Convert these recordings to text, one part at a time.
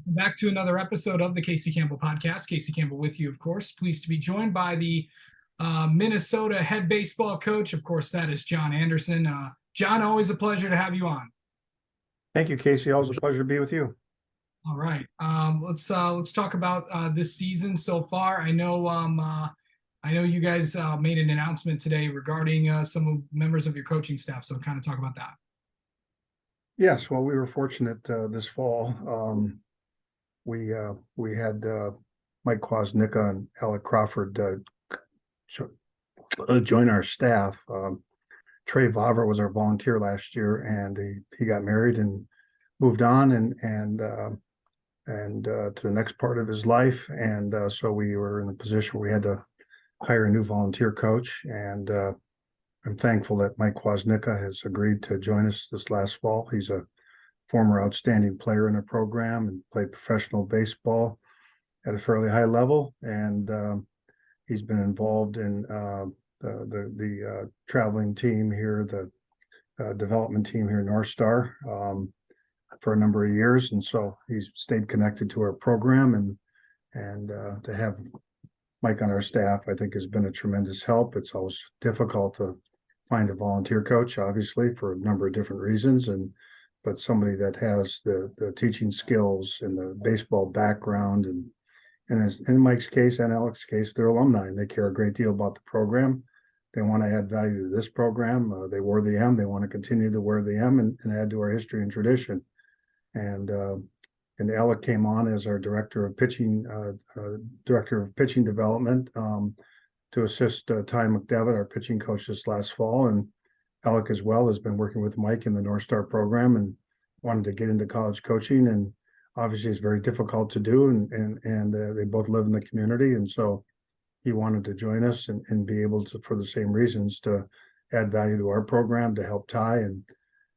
Back to another episode of the Casey Campbell podcast. Casey Campbell with you, of course. Pleased to be joined by the Minnesota head baseball coach. Of course, that is John Anderson. John, always a pleasure to have you on. Thank you, Casey. Always a pleasure to be with you. All right, let's talk about this season so far. I know you guys made an announcement today regarding some members of your coaching staff. So kind of talk about that. Yes, well, we were fortunate this fall. We had Mike Kwasnicka and Alec Crawford join our staff. Trey Vavra was our volunteer last year, and he got married and moved on and to the next part of his life. And so we were in a position where we had to hire a new volunteer coach. And I'm thankful that Mike Kwasnicka has agreed to join us this last fall. He's a former outstanding player in the program and played professional baseball at a fairly high level. And he's been involved in the traveling team here, the development team here, North Star, for a number of years. And so he's stayed connected to our program, and to have Mike on our staff, I think, has been a tremendous help. It's always difficult to find a volunteer coach, obviously, for a number of different reasons, but somebody that has the teaching skills and the baseball background, and as in Mike's case and Alex's case, they're alumni and they care a great deal about the program. They want to add value to this program. They wore the M. They want to continue to wear the M and add to our history and tradition. And Alec came on as our director of pitching development to assist Ty McDevitt, our pitching coach, this last fall. And Alec as well has been working with Mike in the North Star program and wanted to get into college coaching. And obviously it's very difficult to do. And they both live in the community. And so he wanted to join us and be able to, for the same reasons, to add value to our program, to help Ty. And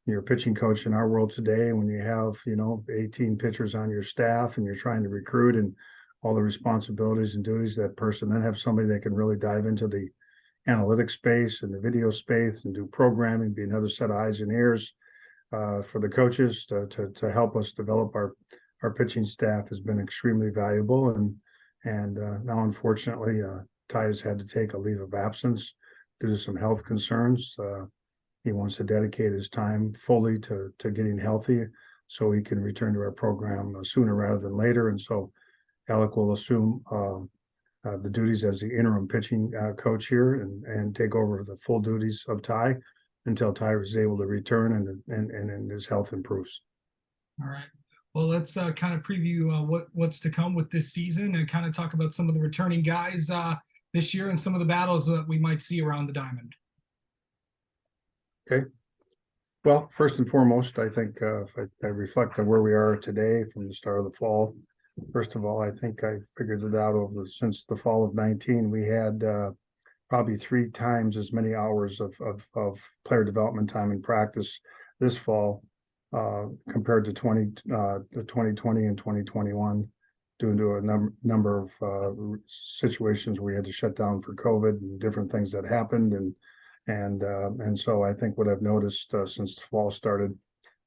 you're a pitching coach in our world today, when you have 18 pitchers on your staff and you're trying to recruit and all the responsibilities and duties that person, then have somebody that can really dive into the analytics space and the video space and do programming, be another set of eyes and ears for the coaches to help us develop our pitching staff has been extremely valuable. And now, unfortunately, Ty has had to take a leave of absence due to some health concerns. He wants to dedicate his time fully to getting healthy so he can return to our program sooner rather than later. And so Alec will assume the duties as the interim pitching coach here and take over the full duties of Ty until Ty is able to return and his health improves. All right. Well, let's kind of preview what's to come with this season and kind of talk about some of the returning guys this year and some of the battles that we might see around the diamond. Okay. Well, first and foremost, I think if I reflect on where we are today from the start of the fall, first of all, I think I figured it out since the fall of 19, we had probably 3 times as many hours of player development time in practice this fall compared to 2020 and 2021, due to a number of situations where we had to shut down for COVID and different things that happened. And so I think what I've noticed since the fall started,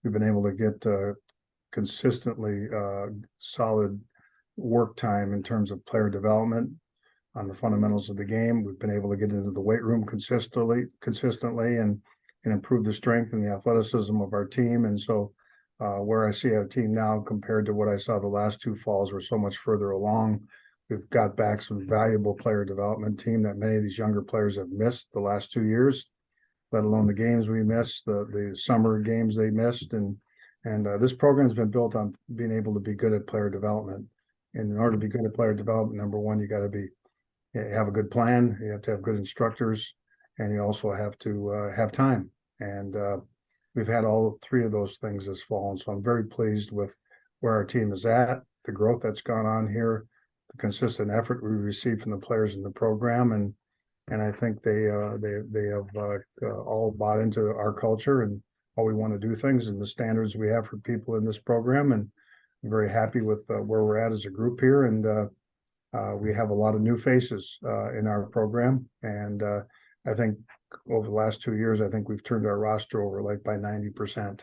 we've been able to get consistently solid work time in terms of player development on the fundamentals of the game. We've been able to get into the weight room consistently and improve the strength and the athleticism of our team. And so where I see our team now compared to what I saw the last 2 falls, we're so much further along. We've got back some valuable player development team that many of these younger players have missed the last 2 years, let alone the games we missed, the summer games they missed. And this program has been built on being able to be good at player development. And in order to be good at player development, number one, you got to have a good plan. You have to have good instructors, and you also have to have time. And we've had all 3 of those things this fall. And so I'm very pleased with where our team is at, the growth that's gone on here, the consistent effort we receive from the players in the program, and I think they have all bought into our culture and how we want to do things and the standards we have for people in this program. And I'm very happy with where we're at as a group here. And we have a lot of new faces in our program. And I think over the last 2 years, I think we've turned our roster over like by 90%.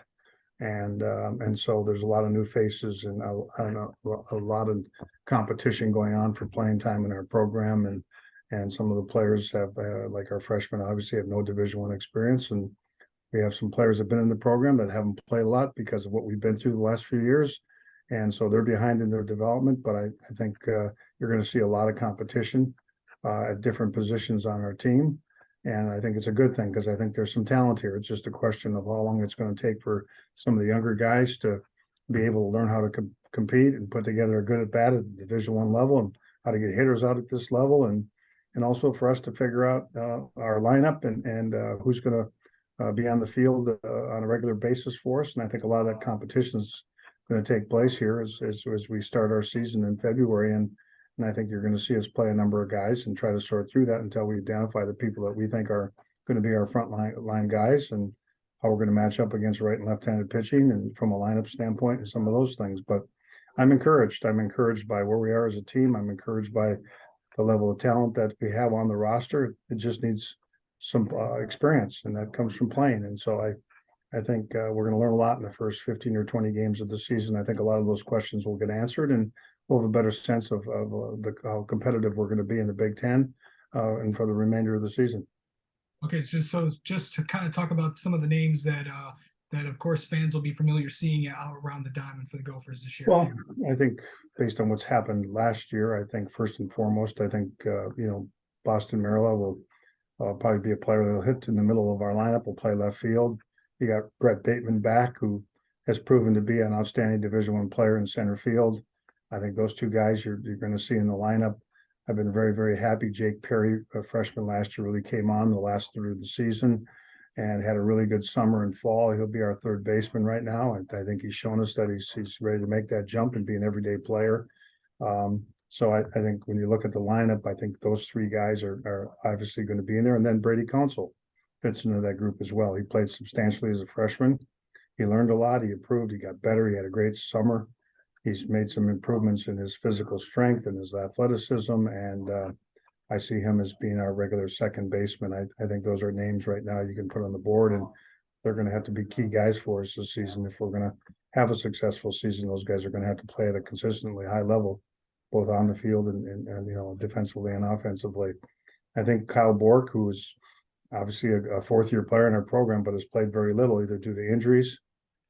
And so there's a lot of new faces and a lot of competition going on for playing time in our program. And some of the players have, like our freshmen, obviously have no Division I experience. And we have some players that have been in the program that haven't played a lot because of what we've been through the last few years. And so they're behind in their development, but I think you're going to see a lot of competition at different positions on our team. And I think it's a good thing because I think there's some talent here. It's just a question of how long it's going to take for some of the younger guys to be able to learn how to compete and put together a good at bat at the Division I level, and how to get hitters out at this level, and also for us to figure out our lineup and who's going to be on the field on a regular basis for us. And I think a lot of that competition is going to take place here as we start our season in February. And I think you're going to see us play a number of guys and try to sort through that until we identify the people that we think are going to be our front line guys, and how we're going to match up against right and left-handed pitching and from a lineup standpoint and some of those things. But I'm encouraged. I'm encouraged by where we are as a team. I'm encouraged by the level of talent that we have on the roster. It just needs some experience, and that comes from playing. And so I think we're going to learn a lot in the first 15 or 20 games of the season. I think a lot of those questions will get answered, and we'll have a better sense of how competitive we're going to be in the Big Ten and for the remainder of the season. Okay, so just to kind of talk about some of the names that of course fans will be familiar seeing out around the diamond for the Gophers this year. Well, I think based on what's happened last year, I think first and foremost, I think Boston Marilla will probably be a player that'll hit in the middle of our lineup. Will play left field. You got Brett Bateman back, who has proven to be an outstanding Division I player in center field. I think those two guys you're going to see in the lineup. I've been very, very happy. Jake Perry, a freshman last year, really came on the last through the season and had a really good summer and fall. He'll be our third baseman right now. And I think he's shown us that he's ready to make that jump and be an everyday player. So I think when you look at the lineup, I think those three guys are obviously going to be in there. And then Brady Council fits into that group as well. He played substantially as a freshman. He learned a lot. He improved. He got better. He had a great summer. He's made some improvements in his physical strength and his athleticism. And I see him as being our regular second baseman. I think those are names right now you can put on the board, and they're going to have to be key guys for us this season. If we're going to have a successful season, those guys are going to have to play at a consistently high level, both on the field and defensively and offensively. I think Kyle Bork, who is obviously a fourth-year player in our program, but has played very little, either due to injuries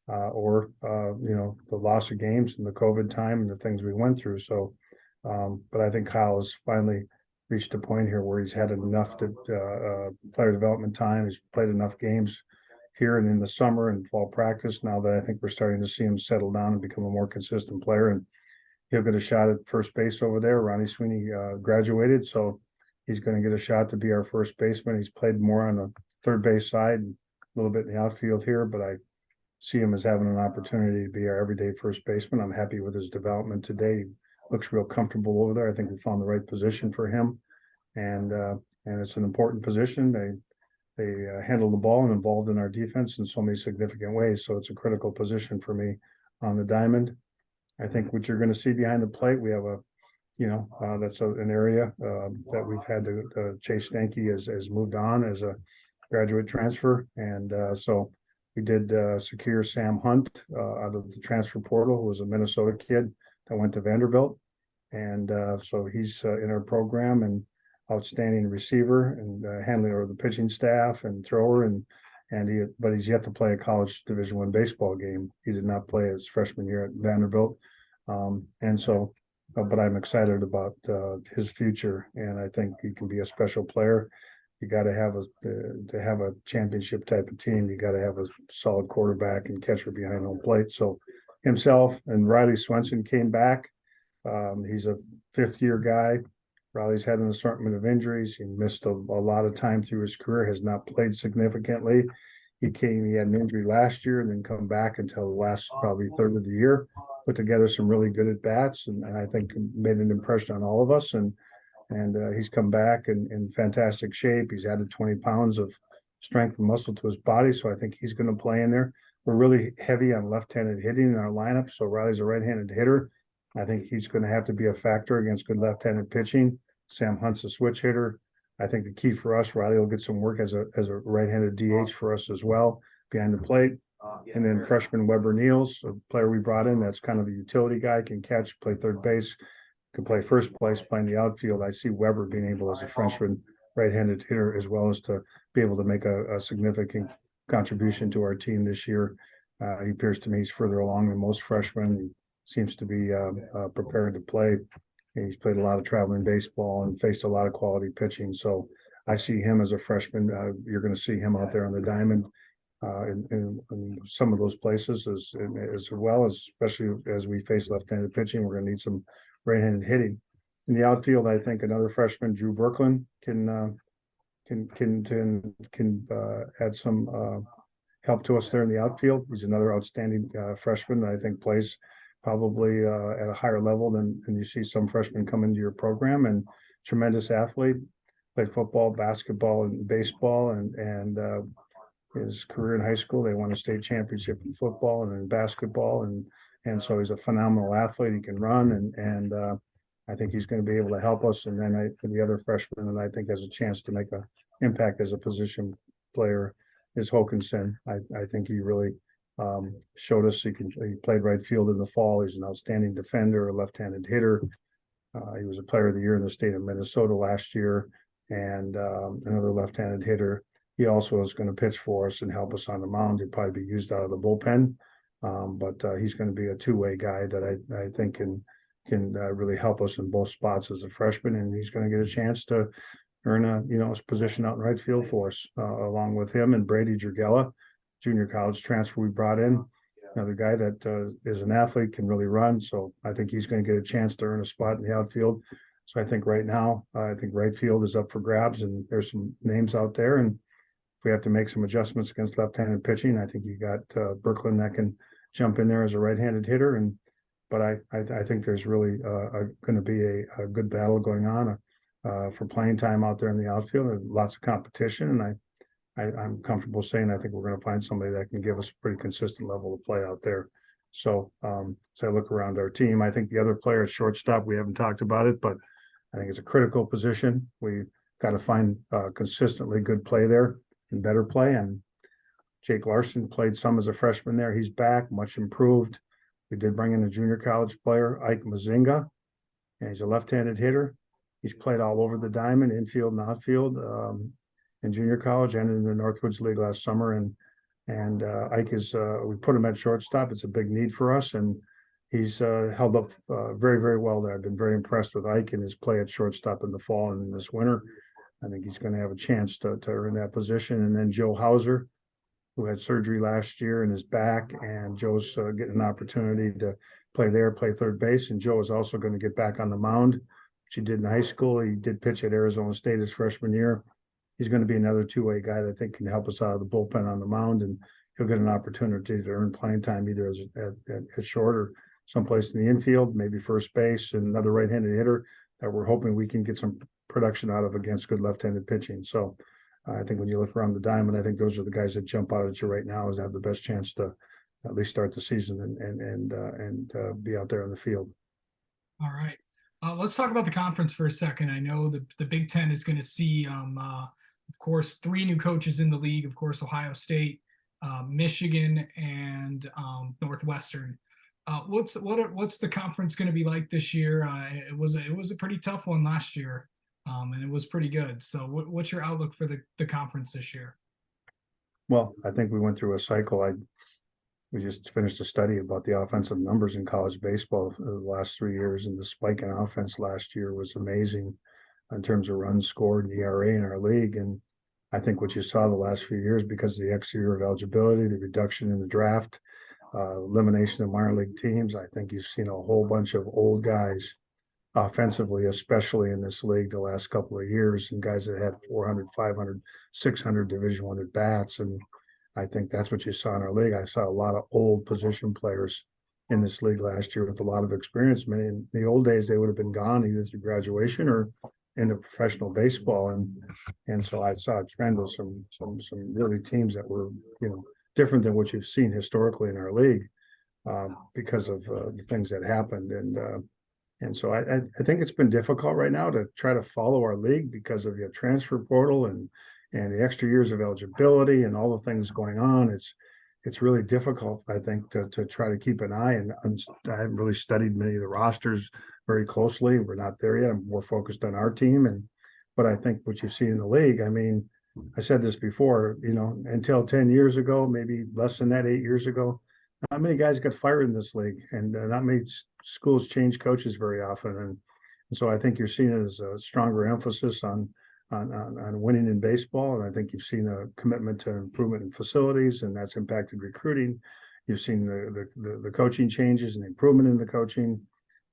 or the loss of games and the COVID time and the things we went through. So, but I think Kyle has finally reached a point here where he's had enough player development time. He's played enough games here and in the summer and fall practice. Now that I think we're starting to see him settle down and become a more consistent player, and he'll get a shot at first base over there. Ronnie Sweeney graduated, so he's going to get a shot to be our first baseman. He's played more on the third base side, and a little bit in the outfield here, but I see him as having an opportunity to be our everyday first baseman. I'm happy with his development today. He looks real comfortable over there. I think we found the right position for him, and it's an important position. They handle the ball and involved in our defense in so many significant ways. So it's a critical position for me on the diamond. I think what you're going to see behind the plate, we have that's an area that we've had to Chase Stanky has moved on as a graduate transfer, and so we did secure Sam Hunt out of the transfer portal, who was a Minnesota kid that went to Vanderbilt. And so he's in our program, and outstanding receiver and handling of the pitching staff and thrower. But he's yet to play a college Division I baseball game. He did not play his freshman year at Vanderbilt. But I'm excited about his future, and I think he can be a special player. You got to have a championship type of team. You got to have a solid quarterback and catcher behind home plate. So himself and Riley Swenson came back. He's a fifth-year guy. Riley's had an assortment of injuries. He missed a lot of time through his career, has not played significantly. He had an injury last year and then come back until the last probably third of the year, put together some really good at-bats, and I think made an impression on all of us. And he's come back in fantastic shape. He's added 20 pounds of strength and muscle to his body, so I think he's going to play in there. We're really heavy on left-handed hitting in our lineup, so Riley's a right-handed hitter. I think he's going to have to be a factor against good left-handed pitching. Sam Hunt's a switch hitter. I think the key for us, Riley will get some work as a right-handed DH for us as well behind the plate. And then freshman Weber Niels, a player we brought in that's kind of a utility guy, can catch, play third base, can play first place, play in the outfield. I see Weber being able as a freshman right-handed hitter, as well as to be able to make a significant contribution to our team this year. He appears to me he's further along than most freshmen. He seems to be prepared to play. He's played a lot of traveling baseball and faced a lot of quality pitching. So I see him as a freshman. You're going to see him out there on the diamond in some of those places as well as, especially as we face left-handed pitching. We're going to need some right-handed hitting. In the outfield, I think another freshman, Drew Brooklyn, can add some help to us there in the outfield. He's another outstanding freshman that I think plays probably at a higher level than you see some freshmen come into your program, and tremendous athlete, played football, basketball, and baseball, and his career in high school, they won a state championship in football and in basketball, and so he's a phenomenal athlete. He can run, and I think he's going to be able to help us. And then the other freshman, and I think has a chance to make an impact as a position player, is Hokinson. I think he really showed us he played right field in the fall. He's an outstanding defender, a left-handed hitter. He was a player of the year in the state of Minnesota last year, and another left-handed hitter. He also is going to pitch for us and help us on the mound. He'll probably be used out of the bullpen, but he's going to be a two-way guy that I think can really help us in both spots as a freshman, and he's going to get a chance to earn his position out in right field for us, along with him and Brady Jurgella, junior college transfer we brought in, another guy that is an athlete, can really run. So I think he's going to get a chance to earn a spot in the outfield. So I think right now, I think right field is up for grabs, and there's some names out there, and if we have to make some adjustments against left-handed pitching, I think you got Brooklyn that can jump in there as a right-handed hitter. But I think there's really going to be a good battle going on for playing time out there in the outfield. There's lots of competition, and I'm comfortable saying I think we're going to find somebody that can give us a pretty consistent level of play out there. So as I look around our team, I think the other player at shortstop, we haven't talked about it, but I think it's a critical position. We got to find consistently good play there and better play. And Jake Larson played some as a freshman there. He's back, much improved. We did bring in a junior college player, Ike Mazinga, and he's a left-handed hitter. He's played all over the diamond, infield and outfield, in junior college and in the Northwoods League last summer. And Ike is, we put him at shortstop. It's a big need for us, and he's held up very, very well there. I've been very impressed with Ike and his play at shortstop in the fall and this winter. I think he's going to have a chance to earn that position. And then Joe Hauser, who had surgery last year in his back, and Joe's getting an opportunity to play there, play third base. And Joe is also going to get back on the mound, which he did in high school. He did pitch at Arizona State his freshman year. He's going to be another two-way guy that I think can help us out of the bullpen on the mound, and he'll get an opportunity to earn playing time either as at short or someplace in the infield, maybe first base, and another right-handed hitter that we're hoping we can get some production out of against good left-handed pitching. So I think when you look around the diamond, I think those are the guys that jump out at you right now as have the best chance to at least start the season and be out there in the field. All right. Let's talk about the conference for a second. I know the Big Ten is going to see, of course, 3 new coaches in the league. Of course, Ohio State, Michigan, and Northwestern. What's the conference going to be like this year? It was a pretty tough one last year, and it was pretty good. So what's your outlook for the conference this year? Well, I think we went through a cycle. We just finished a study about the offensive numbers in college baseball for the last 3 years, and the spike in offense last year was amazing in terms of runs scored and ERA in our league. And I think what you saw the last few years, because of the extra year of eligibility, the reduction in the draft, elimination of minor league teams, I think you've seen a whole bunch of old guys offensively, especially in this league the last couple of years, and guys that had 400, 500, 600 Division I at bats. And I think that's what you saw in our league. I saw a lot of old position players in this league last year with a lot of experience. Many in the old days, they would have been gone either through graduation or into professional baseball. And so I saw a trend of some really teams that were, different than what you've seen historically in our league because of the things that happened. And so I think it's been difficult right now to try to follow our league because of the transfer portal and the extra years of eligibility and all the things going on. it's really difficult, I think, to try to keep an eye. And I haven't really studied many of the rosters very closely. We're not there yet. I'm more focused on our team. But I think what you see in the league, I mean, I said this before, until 10 years ago, maybe less than that, 8 years ago, not many guys got fired in this league, and not many schools change coaches very often. And so I think you're seeing it as a stronger emphasis on winning in baseball. And I think you've seen a commitment to improvement in facilities, and that's impacted recruiting. You've seen the coaching changes and improvement in the coaching.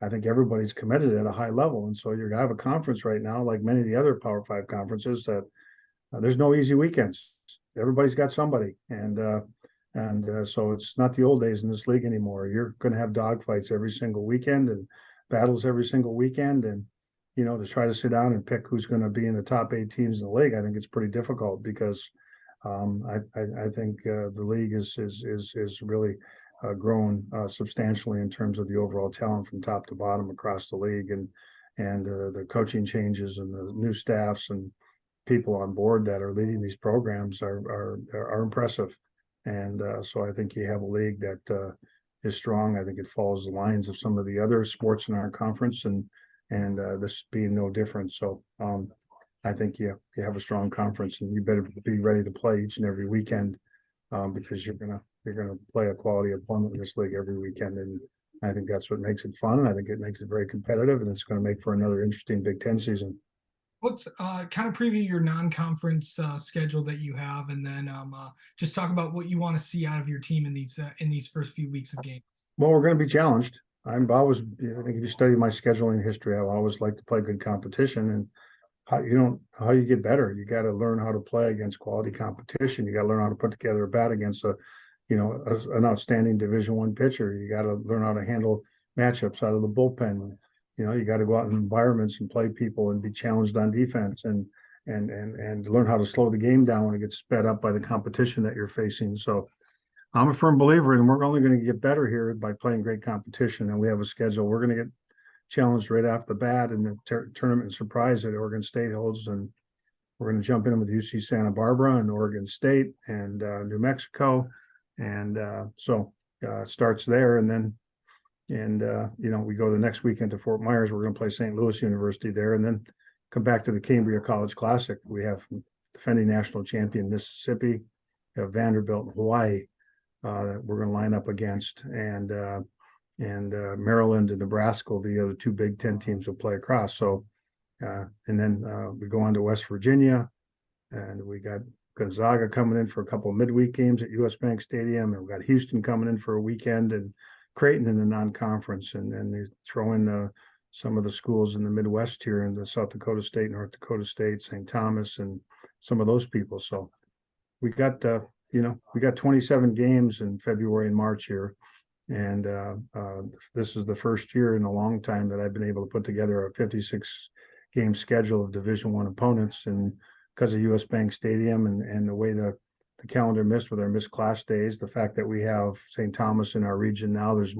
I think everybody's committed at a high level. And so you're going to have a conference right now, like many of the other Power Five conferences, that there's no easy weekends. Everybody's got somebody. And so it's not the old days in this league anymore. You're going to have dogfights every single weekend and battles every single weekend. And to try to sit down and pick who's going to be in the top 8 teams in the league, I think it's pretty difficult because I think the league is really grown substantially in terms of the overall talent from top to bottom across the league, and the coaching changes and the new staffs and people on board that are leading these programs are impressive. And so I think you have a league that is strong. I think it follows the lines of some of the other sports in our conference, and this being no different. So I think you have a strong conference, and you better be ready to play each and every weekend because you're gonna play a quality opponent in this league every weekend, and I think that's what makes it fun. I think it makes it very competitive, and it's going to make for another interesting Big Ten season. Let's kind of preview your non-conference schedule that you have, and then just talk about what you want to see out of your team in these first few weeks of games. Well, we're going to be challenged. I think if you study my scheduling history, I always like to play good competition. And how you get better, you got to learn how to play against quality competition. You got to learn how to put together a bat against an outstanding Division I pitcher. You got to learn how to handle matchups out of the bullpen. You got to go out in environments and play people and be challenged on defense and learn how to slow the game down when it gets sped up by the competition that you're facing. So I'm a firm believer, and we're only going to get better here by playing great competition. And we have a schedule. We're going to get challenged right off the bat in the tournament surprise that Oregon State holds, and we're going to jump in with UC Santa Barbara and Oregon State and New Mexico, and so it starts there, and then we go the next weekend to Fort Myers. We're going to play St. Louis University there, and then come back to the Cambria College Classic. We have defending national champion Mississippi, we have Vanderbilt and Hawaii that we're going to line up against, and Maryland and Nebraska will be the other 2 Big Ten teams will play across. So, and then we go on to West Virginia, and we got Gonzaga coming in for a couple of midweek games at US Bank Stadium, and we got Houston coming in for a weekend, and Creighton in the non-conference, and then they throw in some of the schools in the Midwest here in the South Dakota State, North Dakota State, St. Thomas, and some of those people. So we got 27 games in February and March here. And this is the first year in a long time that I've been able to put together a 56 game schedule of Division I opponents. And because of US Bank Stadium and the way the calendar missed with our missed class days, the fact that we have St. Thomas in our region now, there's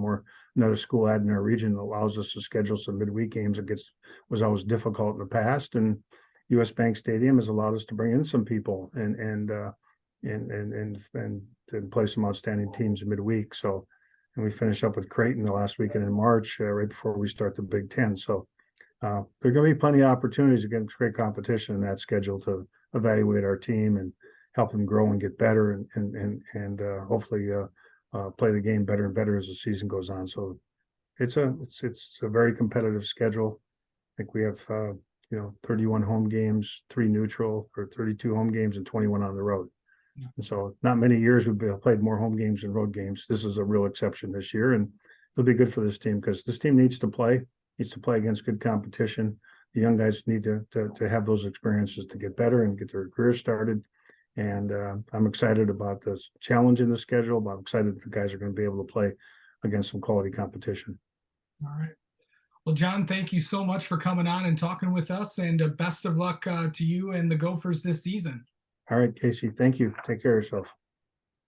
another school added in our region that allows us to schedule some midweek games. Was always difficult in the past, and US Bank Stadium has allowed us to bring in some people and play some outstanding teams in midweek. So, and we finish up with Creighton the last weekend in March, right before we start the Big Ten. So there are going to be plenty of opportunities against great competition in that schedule to evaluate our team and help them grow and get better, and hopefully play the game better and better as the season goes on. So it's a very competitive schedule. I think we have 31 home games, 3 neutral, or 32 home games and 21 on the road. Yeah. And so not many years we've played more home games than road games. This is a real exception this year, and it'll be good for this team because this team needs to play against good competition. The young guys need to have those experiences to get better and get their careers started. And I'm excited about this challenge in the schedule, but I'm excited that the guys are going to be able to play against some quality competition. All right. Well, John, thank you so much for coming on and talking with us, and best of luck to you and the Gophers this season. All right, Casey. Thank you. Take care of yourself.